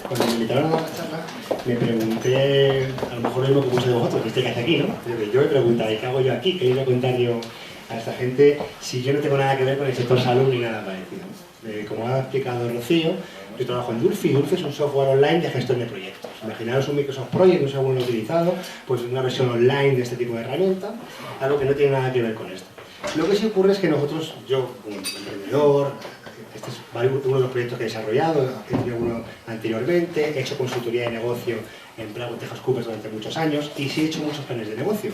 Cuando me invitaron a la charla, me pregunté, a lo mejor lo mismo que muchos de vosotros, que hace aquí, ¿no? Yo me preguntaba, ¿y qué hago yo aquí? ¿Qué le voy a contar yo a esta gente si yo no tengo nada que ver con el sector salud ni nada parecido? Como ha explicado Rocío, yo trabajo en Dulce, y Dulce es un software online de gestión de proyectos. Imaginaros un Microsoft Project, no sé cómo lo he utilizado, pues una versión online de este tipo de herramienta, algo que no tiene nada que ver con esto. Lo que sí ocurre es que nosotros, yo como emprendedor, este es uno de los proyectos que he desarrollado, he tenido uno anteriormente, he hecho consultoría de negocio en PricewaterhouseCoopers durante muchos años y sí he hecho muchos planes de negocio.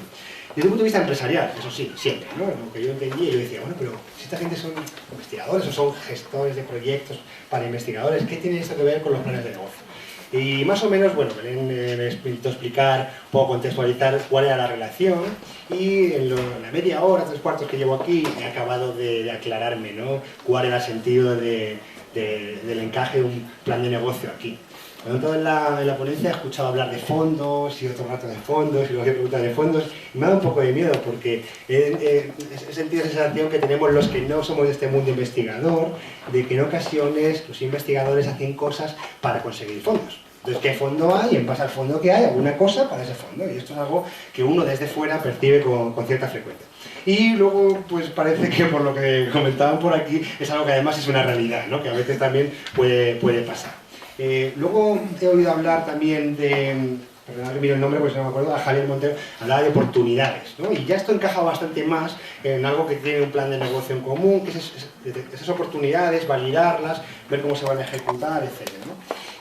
Desde un punto de vista empresarial, eso sí, siempre, ¿no? Lo que yo entendía, yo decía, bueno, pero si esta gente son investigadores o son gestores de proyectos para investigadores, ¿qué tiene esto que ver con los planes de negocio? Y más o menos, bueno, Belén me intentó explicar, un poco contextualizar cuál era la relación y en la media hora, 3/4 que llevo aquí, he acabado de aclararme, ¿no? Cuál era el sentido del encaje de un plan de negocio aquí. Cuando en la ponencia he escuchado hablar de fondos y otro rato de fondos y luego he preguntado de fondos y me ha dado un poco de miedo porque he sentido esa sensación que tenemos los que no somos de este mundo investigador, de que en ocasiones los investigadores hacen cosas para conseguir fondos. Entonces, ¿qué fondo hay? En base al fondo que hay, alguna cosa para ese fondo. Y esto es algo que uno desde fuera percibe con cierta frecuencia. Y luego, pues parece que por lo que comentaban por aquí, es algo que además es una realidad, ¿no? Que a veces también puede pasar. Luego he oído hablar también de, perdonad que miro el nombre porque no me acuerdo, a Javier Montero, hablaba de oportunidades, ¿no? Y ya esto encaja bastante más en algo que tiene un plan de negocio en común, que es esas oportunidades, validarlas, ver cómo se van a ejecutar, etc., ¿no?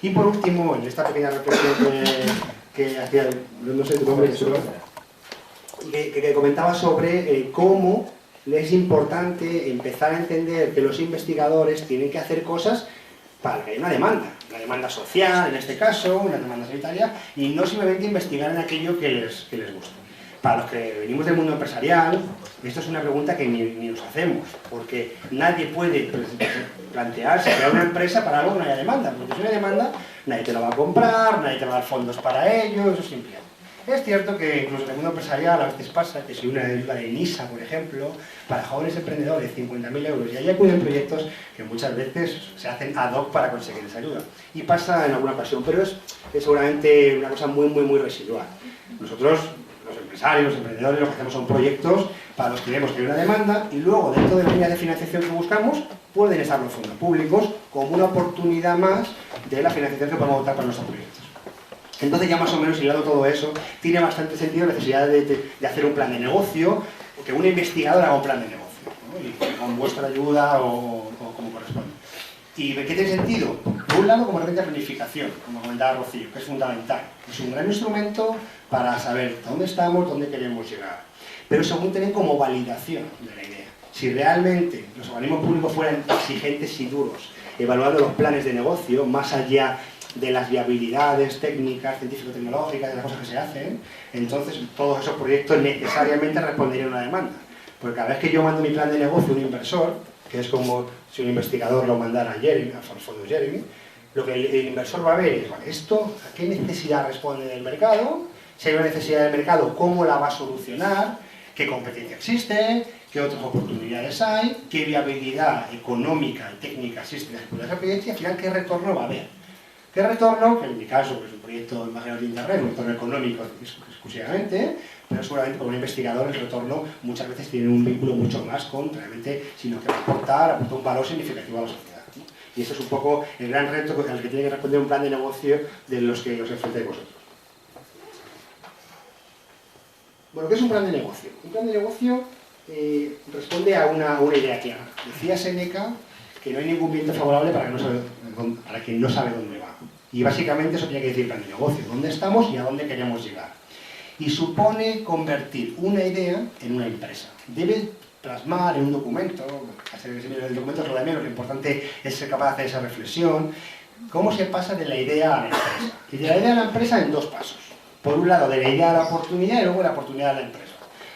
Y por último, en esta pequeña reflexión que hacía, no sé tu nombre, que comentaba sobre cómo es importante empezar a entender que los investigadores tienen que hacer cosas para que haya una demanda social en este caso, una demanda sanitaria, y no simplemente investigar en aquello que les gusta. Para los que venimos del mundo empresarial, esto es una pregunta que ni nos hacemos, porque nadie puede plantearse crear una empresa para algo que no haya demanda, porque si no hay demanda, nadie te lo va a comprar, nadie te va a dar fondos para ello, eso es imposible. Es cierto que incluso en el mundo empresarial a veces pasa que si una ayuda de NISA, por ejemplo, para jóvenes emprendedores, 50.000 euros, y ahí acuden proyectos que muchas veces se hacen ad hoc para conseguir esa ayuda. Y pasa en alguna ocasión, pero es seguramente una cosa muy residual. Nosotros, los empresarios, los emprendedores, lo que hacemos son proyectos para los que vemos que hay una demanda y luego dentro de la línea de financiación que buscamos pueden estar los fondos públicos como una oportunidad más de la financiación que podemos optar para nuestros proyectos. Entonces ya más o menos hilado todo eso, tiene bastante sentido la necesidad de hacer un plan de negocio, o que un investigador haga un plan de negocio, ¿no? Y con vuestra ayuda o como corresponde. ¿Y qué tiene sentido? Por un lado, como herramienta de planificación, como comentaba Rocío, que es fundamental. Es un gran instrumento para saber dónde estamos, dónde queremos llegar. Pero según también como validación de la idea. Si realmente los organismos públicos fueran exigentes y duros, evaluando los planes de negocio, más allá de las viabilidades técnicas, científico-tecnológicas, de las cosas que se hacen, entonces todos esos proyectos necesariamente responderían a una demanda. Porque cada vez que yo mando mi plan de negocio a un inversor, que es como si un investigador lo mandara a Jeremy, a fondos Jeremy, lo que el inversor va a ver es, vale, esto, ¿a qué necesidad responde del mercado? Si hay una necesidad del mercado, ¿cómo la va a solucionar? ¿Qué competencia existe? ¿Qué otras oportunidades hay? ¿Qué viabilidad económica y técnica existe en la ejecución de esa proyecto? Y al final, ¿qué retorno va a haber? ¿Qué retorno? Que en mi caso es un proyecto imaginario de internet, un retorno económico exclusivamente, pero seguramente como un investigador el retorno muchas veces tiene un vínculo mucho más con realmente, sino que va a aportar un valor significativo a la sociedad, ¿no? Y ese es un poco el gran reto al que tiene que responder un plan de negocio de los que os enfrentáis vosotros. Bueno, ¿qué es un plan de negocio? Un plan de negocio responde a una idea clara. Decía Séneca que no hay ningún viento favorable para quien no sabe dónde va. Y básicamente eso tiene que decir plan de negocio, dónde estamos y a dónde queremos llegar. Y supone convertir una idea en una empresa. Debe plasmar en un documento, hacer el documento es lo de menos, lo importante es ser capaz de hacer esa reflexión, cómo se pasa de la idea a la empresa. Y de la idea a la empresa en dos pasos. Por un lado, de la idea a la oportunidad y luego de la oportunidad a la empresa.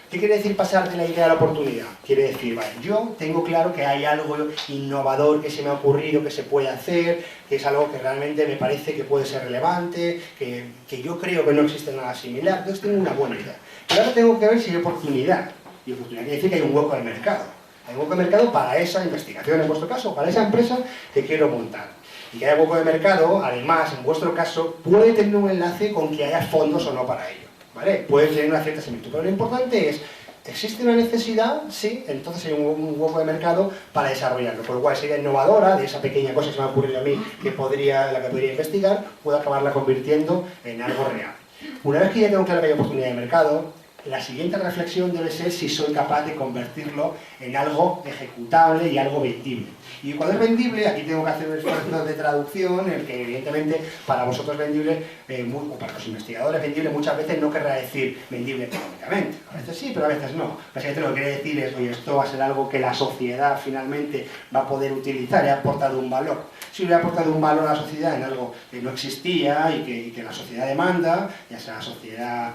¿Qué quiere decir pasar de la idea a la oportunidad? Quiere decir, vale, yo tengo claro que hay algo innovador que se me ha ocurrido, que se puede hacer, que es algo que realmente me parece que puede ser relevante, que yo creo que no existe nada similar, entonces tengo una buena idea. Pero ahora tengo que ver si hay oportunidad. Y oportunidad quiere decir que hay un hueco de mercado. Hay un hueco de mercado para esa investigación, en vuestro caso, para esa empresa que quiero montar. y que haya hueco de mercado, además, en vuestro caso, puede tener un enlace con que haya fondos o no para ello, ¿vale? Puede tener una cierta similitud, pero lo importante es, ¿existe una necesidad? Sí, entonces hay un hueco de mercado para desarrollarlo, por lo cual esa idea innovadora, de esa pequeña cosa que se me ha ocurrido a mí, la que podría investigar, puedo acabarla convirtiendo en algo real. Una vez que ya tengo claro que hay oportunidad de mercado, la siguiente reflexión debe ser si soy capaz de convertirlo en algo ejecutable y algo vendible. Y cuando es vendible, aquí tengo que hacer un esfuerzo de traducción, en el que evidentemente para vosotros vendible, o para los investigadores vendible, muchas veces no querrá decir vendible económicamente. A veces sí, pero a veces no. Básicamente lo que quiere decir es, oye, esto va a ser algo que la sociedad finalmente va a poder utilizar y ha aportado un valor. Si hubiera aportado un valor a la sociedad en algo que no existía y que la sociedad demanda, ya sea la sociedad,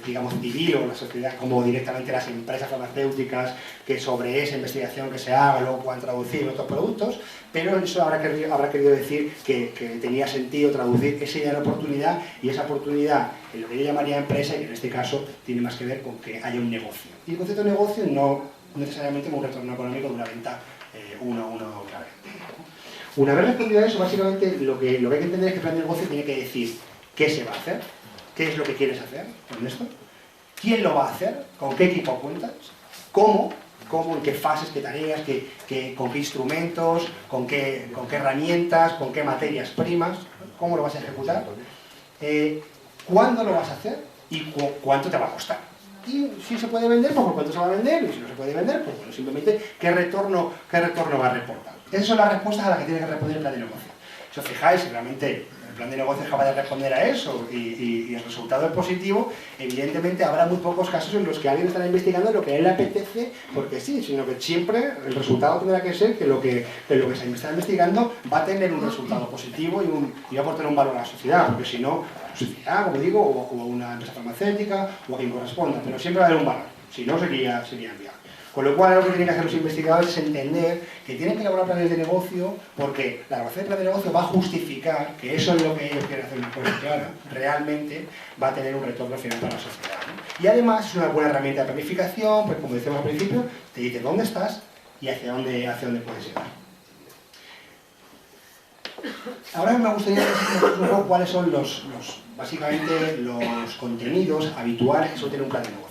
digamos, civil o la sociedad como directamente las empresas farmacéuticas, que sobre esa investigación que se haga luego puedan traducir en otros productos, pero eso habrá querido decir que tenía sentido traducir esa idea de oportunidad y esa oportunidad en lo que yo llamaría empresa, y que en este caso tiene más que ver con que haya un negocio. Y el concepto de negocio no necesariamente como un retorno económico de una venta uno a uno otra vez. Una vez respondido a eso, básicamente lo que hay que entender es que el plan de negocio tiene que decir qué se va a hacer, qué es lo que quieres hacer con esto, quién lo va a hacer, con qué equipo cuentas, cómo, en qué fases, qué tareas, con qué instrumentos, con qué herramientas, con qué materias primas, cómo lo vas a ejecutar, cuándo lo vas a hacer y cuánto te va a costar. Y si se puede vender, pues por cuánto se va a vender, y si no se puede vender, pues bueno, simplemente qué retorno va a reportar. Esas son las respuestas a las que tiene que responder el plan de negocio. Si os fijáis, si realmente el plan de negocio es capaz de responder a eso y el resultado es positivo, evidentemente habrá muy pocos casos en los que alguien estará investigando lo que a él le apetece, porque sí, sino que siempre el resultado tendrá que ser que lo que se está investigando va a tener un resultado positivo y va a aportar un valor a la sociedad, porque si no, la sociedad, como digo, o una empresa farmacéutica, o a quien corresponda, pero siempre va a haber un valor, si no sería inviable. Con lo cual, lo que tienen que hacer los investigadores es entender que tienen que elaborar planes de negocio porque la elaboración del plan de negocio va a justificar que eso es lo que ellos quieren hacer mejor y ahora realmente va a tener un retorno final para la sociedad, ¿no? Y además es una buena herramienta de planificación, pues como decíamos al principio, te dice dónde estás y hacia dónde puedes llegar. Ahora me gustaría decir un poco cuáles son básicamente los contenidos habituales que suele tener un plan de negocio.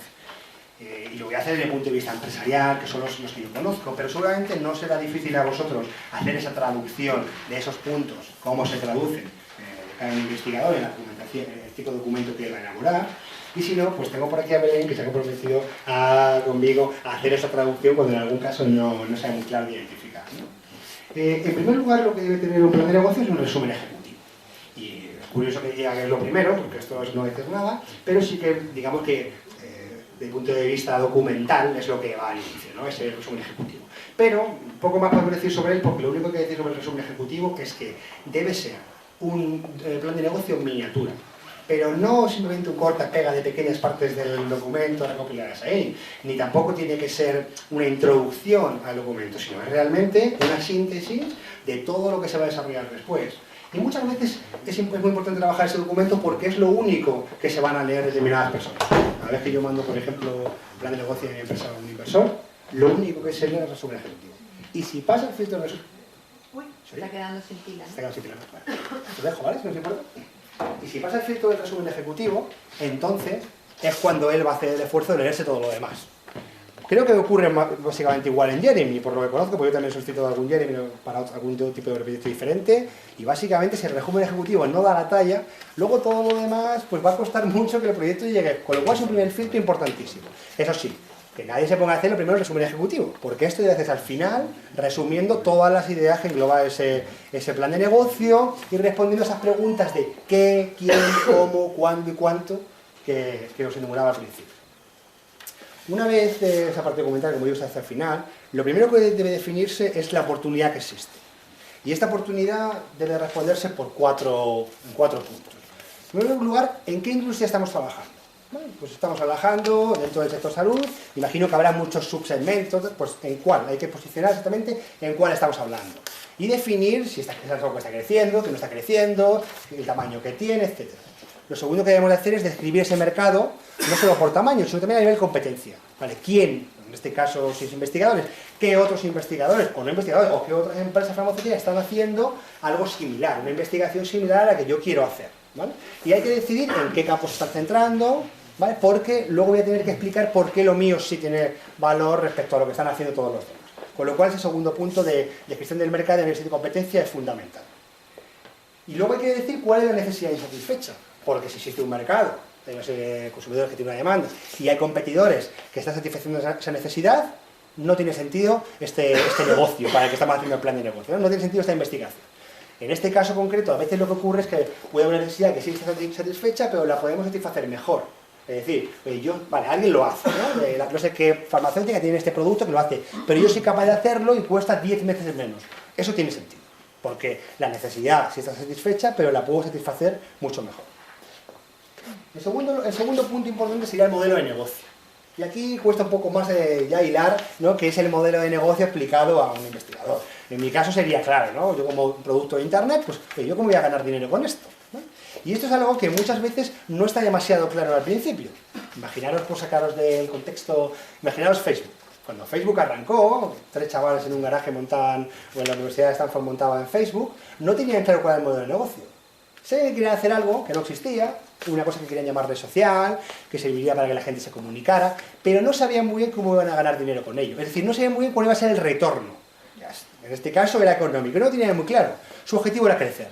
Y lo voy a hacer desde el punto de vista empresarial, que son los que yo conozco, pero seguramente no será difícil a vosotros hacer esa traducción de esos puntos, cómo se traducen de cada investigador en la documentación, en el tipo de documento que va a elaborar. Y si no, pues tengo por aquí a Belén, que se ha comprometido conmigo a hacer esa traducción cuando en algún caso no sea muy claro de identificar, ¿no? En primer lugar, lo que debe tener un plan de negocio es un resumen ejecutivo. Y es curioso que diga que es lo primero, porque esto no decir nada, pero sí que, digamos que desde el punto de vista documental es lo que va al inicio, ¿no? Ese resumen ejecutivo. Pero un poco más podemos decir sobre él, porque lo único que hay que decir sobre el resumen ejecutivo es que debe ser un plan de negocio miniatura, pero no simplemente un corta-pega de pequeñas partes del documento recopiladas ahí, ni tampoco tiene que ser una introducción al documento, sino es realmente una síntesis de todo lo que se va a desarrollar después. Y muchas veces es muy importante trabajar ese documento porque es lo único que se van a leer determinadas personas. Cada vez que yo mando, por ejemplo, plan de negocio de mi empresa a un inversor, lo único que se lee es el resumen ejecutivo. Y si pasa el filtro de resumen... Uy, se está quedando sin pila. Se está quedando sin pila. Vale. Os dejo, ¿vale? Si no os importa. Y si pasa el filtro del resumen ejecutivo, entonces es cuando él va a hacer el esfuerzo de leerse todo lo demás. Creo que ocurre básicamente igual en Jeremy, por lo que conozco, porque yo también he sustituido a algún Jeremy para algún tipo de proyecto diferente, y básicamente si el resumen ejecutivo no da la talla, luego todo lo demás pues va a costar mucho que el proyecto llegue, con lo cual es un primer filtro importantísimo. Eso sí, que nadie se ponga a hacer lo primero el resumen ejecutivo, porque esto ya haces al final, resumiendo todas las ideas que engloba ese plan de negocio y respondiendo a esas preguntas de qué, quién, cómo, cuándo y cuánto que os enumeraba al principio. Una vez esa parte documental, como digo, hasta el final, lo primero que debe definirse es la oportunidad que existe. Y esta oportunidad debe responderse por cuatro puntos. En primer lugar, ¿en qué industria estamos trabajando? Bueno, pues estamos trabajando dentro del sector salud, imagino que habrá muchos subsegmentos, pues ¿en cuál? Hay que posicionar exactamente en cuál estamos hablando. Y definir si es algo que está creciendo, que no está creciendo, el tamaño que tiene, etc. Lo segundo que debemos de hacer es describir ese mercado, no solo por tamaño, sino también a nivel competencia. ¿Vale? ¿Quién en este caso 6 investigadores, qué otros investigadores, o no investigadores, o qué otras empresas farmacéuticas están haciendo algo similar, una investigación similar a la que yo quiero hacer, ¿vale? Y hay que decidir en qué campo se están centrando, ¿vale? Porque luego voy a tener que explicar por qué lo mío sí tiene valor respecto a lo que están haciendo todos los demás. Con lo cual ese segundo punto de gestión del mercado y análisis de competencia es fundamental. Y luego hay que decir cuál es la necesidad insatisfecha, porque si existe un mercado, hay consumidores que tienen una demanda y hay competidores que están satisfaciendo esa necesidad, no tiene sentido este negocio para el que estamos haciendo el plan de negocio, ¿no? No tiene sentido esta investigación. En este caso concreto, a veces lo que ocurre es que puede haber una necesidad que sí está satisfecha, pero la podemos satisfacer mejor. Es decir, vale, alguien lo hace, ¿no? No sé qué farmacéutica tiene este producto que lo hace, pero yo soy capaz de hacerlo y cuesta 10 veces menos. Eso tiene sentido, porque la necesidad sí está satisfecha, pero la puedo satisfacer mucho mejor. El segundo punto importante sería el modelo de negocio. Y aquí cuesta un poco más de ya hilar, ¿no? Que es el modelo de negocio explicado a un investigador. En mi caso sería claro, ¿no? Yo como producto de internet, pues ¿yo cómo voy a ganar dinero con esto? ¿No? Y esto es algo que muchas veces no está demasiado claro al principio. Imaginaros, por sacaros del contexto, imaginaros Facebook. Cuando Facebook arrancó, 3 chavales en un garaje montaban, o en la Universidad de Stanford montaban en Facebook, no tenían claro cuál era el modelo de negocio. Se querían hacer algo que no existía, una cosa que querían llamar red social, que serviría para que la gente se comunicara, pero no sabían muy bien cómo iban a ganar dinero con ello. Es decir, no sabían muy bien cuál iba a ser el retorno. En este caso era económico, no lo tenían muy claro. Su objetivo era crecer.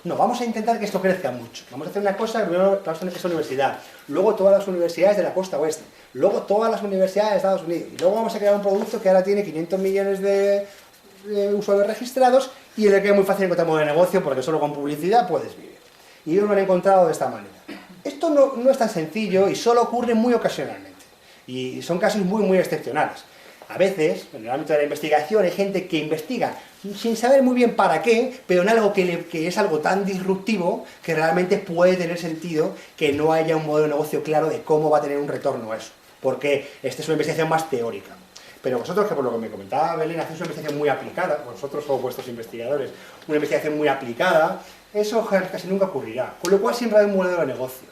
No, vamos a intentar que esto crezca mucho. Vamos a hacer una cosa, primero vamos a hacer esta universidad, luego todas las universidades de la costa oeste, luego todas las universidades de Estados Unidos, y luego vamos a crear un producto que ahora tiene 500 millones de usuarios registrados y en el que es muy fácil encontrar un modelo de negocio porque solo con publicidad puedes vivir. Y ellos lo han encontrado de esta manera. Esto no es tan sencillo y solo ocurre muy ocasionalmente. Y son casos muy excepcionales. A veces, en el ámbito de la investigación, hay gente que investiga sin saber muy bien para qué, pero en algo que es algo tan disruptivo que realmente puede tener sentido que no haya un modelo de negocio claro de cómo va a tener un retorno eso. Porque esta es una investigación más teórica. Pero vosotros, que por lo que me comentaba Belén, hacéis una investigación muy aplicada, vosotros o vuestros investigadores, una investigación muy aplicada, eso casi nunca ocurrirá. Con lo cual siempre hay un modelo de negocio.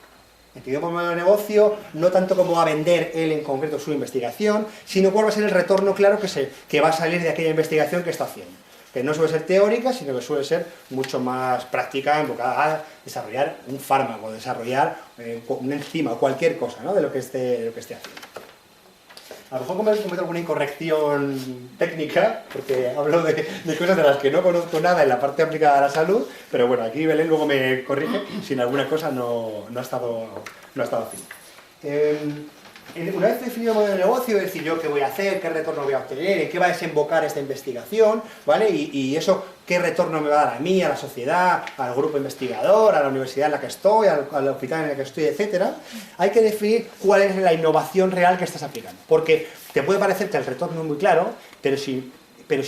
Entendido por modelo de negocio, no tanto como va a vender él en concreto su investigación, sino cuál va a ser el retorno claro que va a salir de aquella investigación que está haciendo. Que no suele ser teórica, sino que suele ser mucho más práctica, enfocada a desarrollar un fármaco, desarrollar una enzima o cualquier cosa, ¿no? de lo que esté haciendo. A lo mejor cometo alguna incorrección técnica, porque hablo de cosas de las que no conozco nada en la parte aplicada a la salud, pero bueno, aquí Belén luego me corrige si en alguna cosa no ha estado así. Una vez definido el modelo de negocio, es decir, yo qué voy a hacer, qué retorno voy a obtener, en qué va a desembocar esta investigación, ¿vale? Y eso, qué retorno me va a dar a mí, a la sociedad, al grupo investigador, a la universidad en la que estoy, al hospital en el que estoy, etcétera. Hay que definir cuál es la innovación real que estás aplicando. Porque te puede parecer que el retorno es muy claro, pero si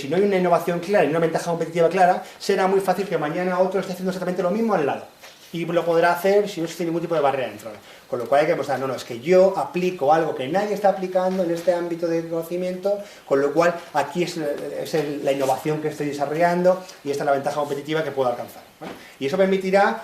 no hay una innovación clara y una ventaja competitiva clara, será muy fácil que mañana otro esté haciendo exactamente lo mismo al lado. Y lo podrá hacer si no existe ningún tipo de barrera de entrada. Con lo cual hay que mostrar, no, es que yo aplico algo que nadie está aplicando en este ámbito de conocimiento, con lo cual aquí es la innovación que estoy desarrollando y esta es la ventaja competitiva que puedo alcanzar, ¿vale? Y eso permitirá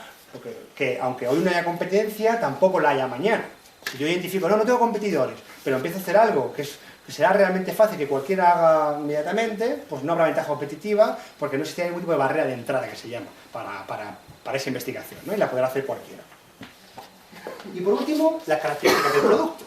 que aunque hoy no haya competencia, tampoco la haya mañana. Si yo identifico, no tengo competidores, pero empiezo a hacer algo que será realmente fácil que cualquiera haga inmediatamente, pues no habrá ventaja competitiva porque no existe ningún tipo de barrera de entrada que se llama para esa investigación, ¿no? Y la podrá hacer cualquiera. Y por último, las características del producto.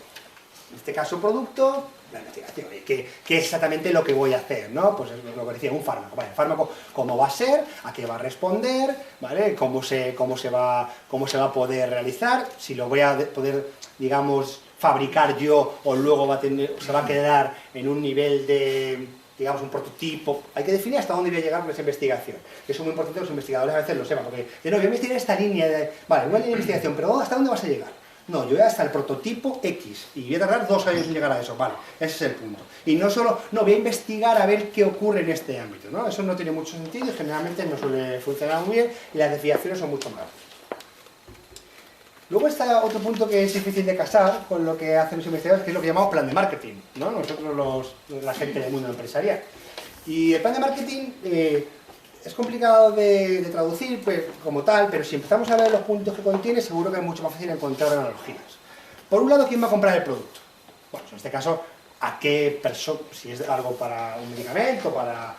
En este caso, producto, la investigación. ¿Qué es exactamente lo que voy a hacer? ¿No? Pues es lo que decía, un fármaco. Vale, el fármaco, ¿cómo va a ser? ¿A qué va a responder? ¿Vale? ¿Cómo se va a poder realizar? Si lo voy a poder, digamos, fabricar yo o luego se va a quedar en un nivel de, digamos, un prototipo. Hay que definir hasta dónde voy a llegar con esa investigación. Eso es muy importante que los investigadores a veces lo sepan, porque yo voy a investigar esta línea vale, una línea de investigación, pero ¿hasta dónde vas a llegar? No, yo voy hasta el prototipo X y voy a tardar 2 años en llegar a eso, vale, ese es el punto. Y no solo, voy a investigar a ver qué ocurre en este ámbito, ¿no? Eso no tiene mucho sentido y generalmente no suele funcionar muy bien y las desviaciones son mucho más rápidas. Luego está otro punto que es difícil de casar con lo que hacen los investigadores, que es lo que llamamos plan de marketing, ¿no? Nosotros la gente del mundo empresarial. Y el plan de marketing es complicado de traducir pues, como tal, pero si empezamos a ver los puntos que contiene, seguro que es mucho más fácil encontrar analogías. Por un lado, ¿quién va a comprar el producto? Bueno, en este caso, a qué persona, si es algo para un medicamento, para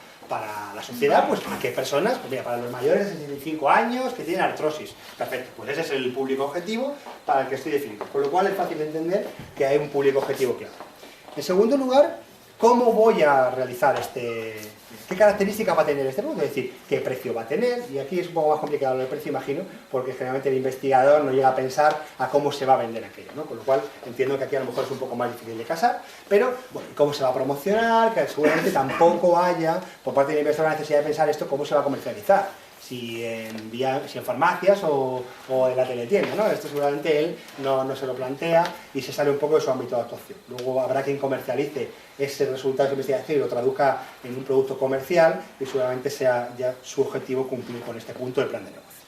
la sociedad, pues a qué personas, pues mira, para los mayores de 65 años que tienen artrosis. Perfecto, pues ese es el público objetivo para el que estoy definiendo. Con lo cual es fácil de entender que hay un público objetivo claro. En segundo lugar, ¿cómo voy a realizar qué características va a tener este producto? Es decir, qué precio va a tener, y aquí es un poco más complicado el precio, imagino, porque generalmente el investigador no llega a pensar a cómo se va a vender aquello, ¿no? Con lo cual entiendo que aquí a lo mejor es un poco más difícil de casar, pero bueno, cómo se va a promocionar, que seguramente tampoco haya, por parte del investigador, la necesidad de pensar esto, cómo se va a comercializar. Si en farmacias o en la teletienda, ¿no? Esto seguramente él no se lo plantea y se sale un poco de su ámbito de actuación. Luego habrá quien comercialice ese resultado de su investigación y lo traduzca en un producto comercial y seguramente sea ya su objetivo cumplir con este punto del plan de negocio.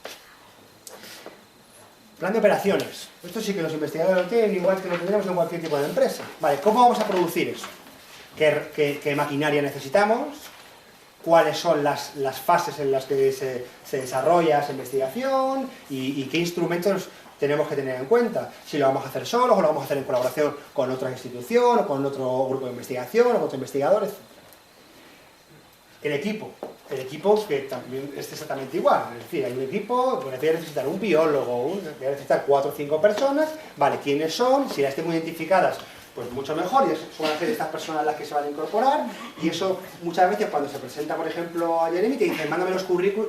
Plan de operaciones. Esto sí que los investigadores lo tienen, igual que lo tendremos en cualquier tipo de empresa. Vale, ¿cómo vamos a producir eso? ¿Qué maquinaria necesitamos? ¿Cuáles son las fases en las que se desarrolla esa investigación? Y qué instrumentos tenemos que tener en cuenta. Si lo vamos a hacer solos o lo vamos a hacer en colaboración con otra institución o con otro grupo de investigación o con otros investigadores. El equipo que también es exactamente igual, es decir, hay un equipo, pues voy a necesitar un biólogo, voy a necesitar 4 o 5 personas, vale, ¿quiénes son? Si las estén muy identificadas, pues mucho mejor, y eso suelen ser estas personas las que se van a incorporar, y eso muchas veces cuando se presenta, por ejemplo, a Jeremy, te dicen, mándame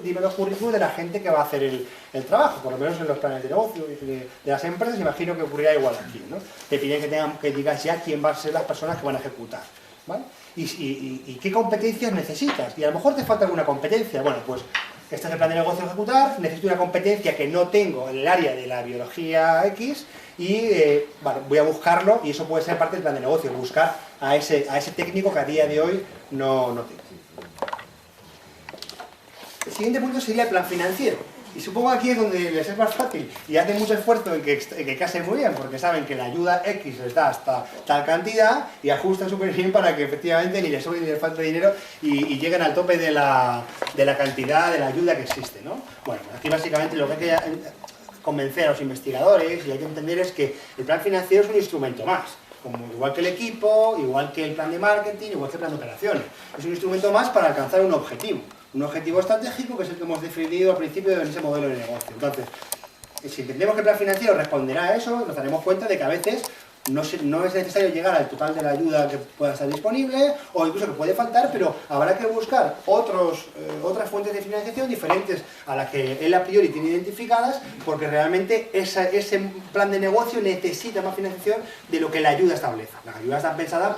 dime los currículos de la gente que va a hacer el trabajo, por lo menos en los planes de negocio de las empresas, imagino que ocurrirá igual aquí, ¿no? Te piden que digas ya quién van a ser las personas que van a ejecutar, ¿vale? Y qué competencias necesitas, y a lo mejor te falta alguna competencia, bueno, pues este es el plan de negocio a ejecutar, necesito una competencia que no tengo en el área de la biología X, y vale, voy a buscarlo, y eso puede ser parte del plan de negocio, buscar a ese técnico que a día de hoy no tengo. El siguiente punto sería el plan financiero. Y supongo que aquí es donde les es más fácil y hacen mucho esfuerzo en que casen muy bien, porque saben que la ayuda X les da hasta tal cantidad y ajustan súper bien para que efectivamente ni les sobre ni les falte dinero y lleguen al tope de la cantidad de la ayuda que existe, ¿no? Bueno, aquí básicamente lo que hay que convencer a los investigadores y hay que entender es que el plan financiero es un instrumento más. Igual que el equipo, igual que el plan de marketing, igual que el plan de operaciones. Es un instrumento más para alcanzar un objetivo estratégico que es el que hemos definido al principio de ese modelo de negocio. Entonces, si entendemos que el plan financiero responderá a eso, nos daremos cuenta de que a veces no es necesario llegar al total de la ayuda que pueda estar disponible, o incluso que puede faltar, pero habrá que buscar otras fuentes de financiación diferentes a las que él a priori tiene identificadas, porque realmente ese plan de negocio necesita más financiación de lo que la ayuda establece. Las ayudas están pensadas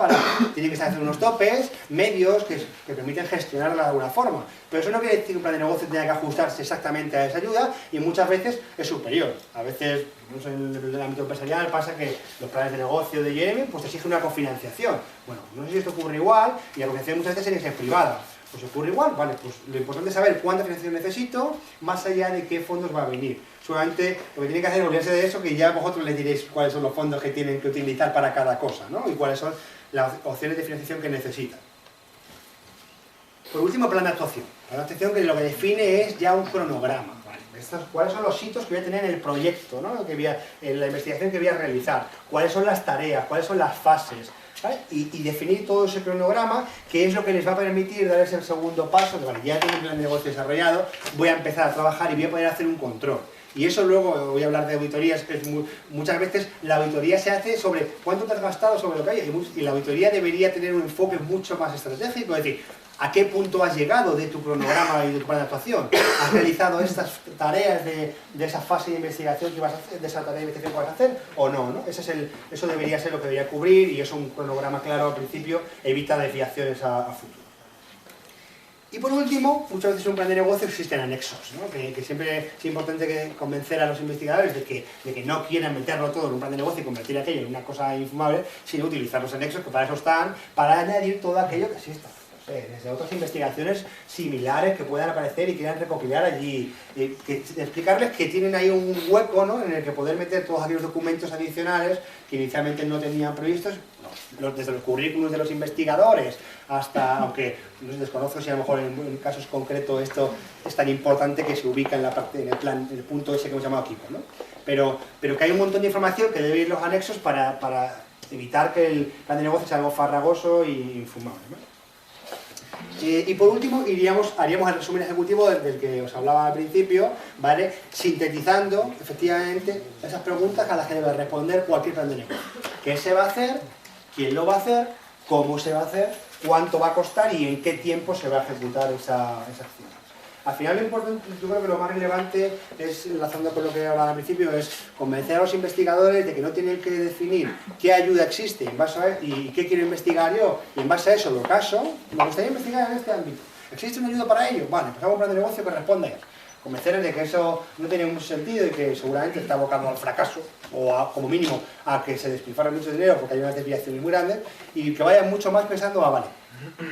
tienen que establecer unos topes, medios que permiten gestionarla de alguna forma, pero eso no quiere decir que un plan de negocio tenga que ajustarse exactamente a esa ayuda, y muchas veces es superior. A veces, en el ámbito empresarial pasa que los planes de negocio de Jeremy pues te exige una cofinanciación. Bueno, no sé si esto ocurre igual, y la cofinanciación muchas veces es privada. Pues ocurre igual, vale, pues lo importante es saber cuánta financiación necesito, más allá de qué fondos va a venir. Solamente lo que tiene que hacer es olvidarse de eso, que ya vosotros les diréis cuáles son los fondos que tienen que utilizar para cada cosa, ¿no? Y cuáles son las opciones de financiación que necesitan. Por último, plan de actuación. Plan de actuación que lo que define es ya un cronograma. ¿Cuáles son los hitos que voy a tener en el proyecto, ¿no? En la investigación que voy a realizar? ¿Cuáles son las tareas? ¿Cuáles son las fases? ¿Vale? Y definir todo ese cronograma, que es lo que les va a permitir dar ese segundo paso, que vale, ya tengo un plan de negocio desarrollado, voy a empezar a trabajar y voy a poder hacer un control. Y eso luego, voy a hablar de auditorías, muchas veces la auditoría se hace sobre cuánto te has gastado sobre lo que hay, y la auditoría debería tener un enfoque mucho más estratégico, es decir, ¿a qué punto has llegado de tu cronograma y de tu plan de actuación? ¿Has realizado estas tareas de esa fase de investigación que vas a hacer, de esa tarea de investigación que vas a hacer, o no, ¿no? Eso debería ser lo que debería cubrir, y eso un cronograma claro al principio evita desviaciones a futuro. Y por último, muchas veces en un plan de negocio existen anexos, ¿no? Que siempre es importante convencer a los investigadores de que no quieran meterlo todo en un plan de negocio y convertir aquello en una cosa infumable, sino utilizar los anexos, que para eso están, para añadir todo aquello que exista. Desde otras investigaciones similares que puedan aparecer y quieran recopilar allí, explicarles que tienen ahí un hueco, ¿no? En el que poder meter todos aquellos documentos adicionales que inicialmente no tenían previstos, desde los currículos de los investigadores hasta, aunque no sé, desconozco si a lo mejor en casos concretos esto es tan importante que se ubica en el punto ese que hemos llamado equipo, ¿no? Pero que hay un montón de información que debe ir los anexos para evitar que el plan de negocio sea algo farragoso e infumable, ¿no? Y por último, haríamos el resumen ejecutivo del que os hablaba al principio, ¿vale? Sintetizando, efectivamente, esas preguntas a las que debe responder cualquier plan de negocio. ¿Qué se va a hacer? ¿Quién lo va a hacer? ¿Cómo se va a hacer? ¿Cuánto va a costar? ¿Y en qué tiempo se va a ejecutar esa acción? Al final lo importante, yo creo que lo más relevante es, enlazando con lo que hablaba al principio, es convencer a los investigadores de que no tienen que definir qué ayuda existe en base a, y qué quiero investigar yo, y en base a eso lo caso, me gustaría investigar en este ámbito. ¿Existe una ayuda para ello? Vale, pues hago un plan de negocio que responda a eso. Convencerles de que eso no tiene mucho sentido y que seguramente está abocado al fracaso, o como mínimo a que se despilfarre mucho dinero porque hay unas desviaciones muy grandes, y que vayan mucho más pensando, vale,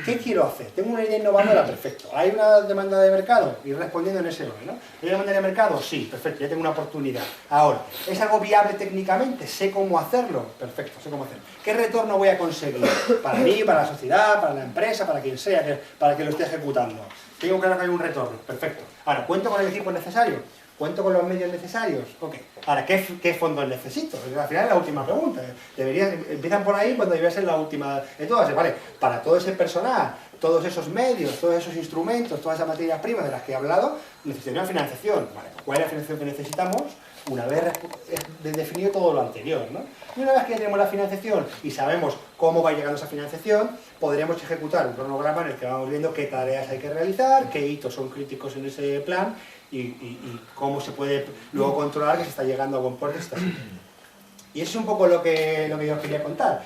¿qué quiero hacer? Tengo una idea innovadora, perfecto. ¿Hay una demanda de mercado? Ir respondiendo en ese orden, ¿no? ¿Hay demanda de mercado? Sí, perfecto, ya tengo una oportunidad. Ahora, ¿es algo viable técnicamente? ¿Sé cómo hacerlo? Perfecto, sé cómo hacerlo. ¿Qué retorno voy a conseguir? Para mí, para la sociedad, para la empresa, para quien sea, para que lo esté ejecutando. Tengo claro que hay un retorno, perfecto. Ahora, ¿cuento con el equipo necesario? ¿Cuento con los medios necesarios? Ok. Ahora, ¿qué fondos necesito? Al final es la última pregunta. Empiezan por ahí cuando debería ser la última de todas. ¿Vale? Para todo ese personal, todos esos medios, todos esos instrumentos, todas esas materias primas de las que he hablado, necesitaría una financiación. ¿Vale? ¿Cuál es la financiación que necesitamos? Una vez definido todo lo anterior, ¿no? Y una vez que ya tenemos la financiación y sabemos cómo va llegando esa financiación, podremos ejecutar un cronograma en el que vamos viendo qué tareas hay que realizar, qué hitos son críticos en ese plan y cómo se puede luego controlar que se está llegando a buen puerto. Y eso es un poco lo que yo os quería contar.